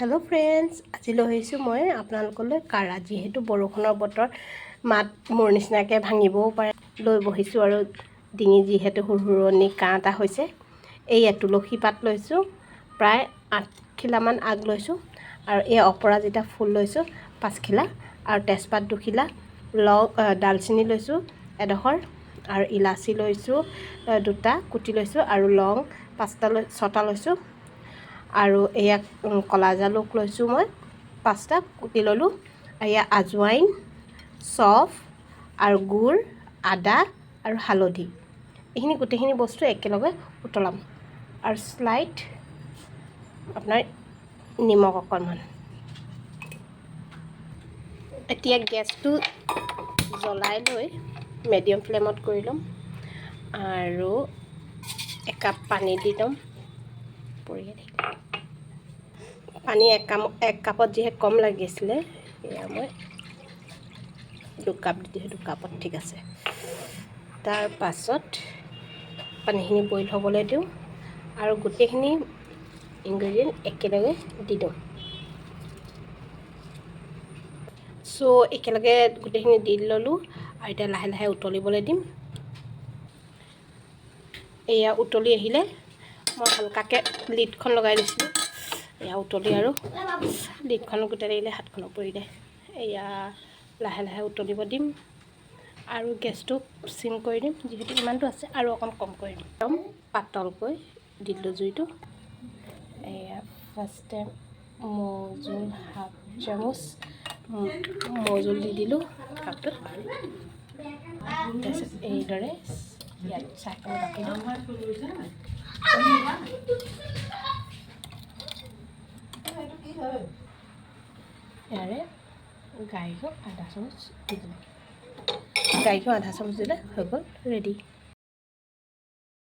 Hello friends आज lasso मैं आपनालोकলৈ कारा जेहेतु बरषुणर बतर मात मोर निचिनाके भांगिबও पारे লৈ বহিছো আৰু ডিঙি जेहेतु हुरहुरनी काँ এটা হৈছে এই তুলসী পাত লৈছো প্ৰায় 8 খিলামান আগ লৈছো আৰু এই অপৰাজিতা ফুল লৈছো 5 খিলা আৰু তেজপাত 2 খিলা লং দালচিনি লৈছো এডখৰ আৰু ইলাচি লৈছো দুটা কুটি লৈছো আৰু লং 5টা 6টা লৈছো আৰু এয়া কলা জালুক লৈছো মই 5টা কুটি ললো এয়া আজৱাইন সফ আৰু গুৰ আদা আৰু হালধি এইখিনি গুটেখিনি বস্তু একেলগে উতলাম আৰু স্লাইড আপোনাৰ নিমখ অকণমান এতিয়া গেছটো জ্বলাই লৈ মিডিয়াম ফ্লেমত কৰি লম আৰু এক কাপ পানী দি দম পৰিয়ে पानी एक कापत जी कम लगिছিলে या मैं 2 কাপ दी 2 কাপত ठीक আছে तार पाছত पानीखिनि बइल হ'বলৈ দিও আৰু গুটেখিনি ইনগ্ৰেডিয়েন্ট একেলগে দি দিও সো একেলগে গুটেখিনি দি ললো আৰু এটা লাহে লাহে উতলিবলৈ দিম এয়া উতলি আহিলে মই হালকাকে লিডখন লগাই দিছিলো या उतली और लिडखन गोटे दिले हाथखन पड़े या लाहे लाहे उतलिब दिम और गैस तो सिम कर दिम जीतु इमान आछे और अकन कम कर दिम एकदम पातलक दिलो जुईटो या फार्स्ट टाइम मौजूल हाफ चामच मौजूल दी दिलो कापटत এইদৰে ইয়াত চাহখন বাকি দিম यारे गाई को आधा चामच दी गाई को आधा चामच दिले हो गल रेडी।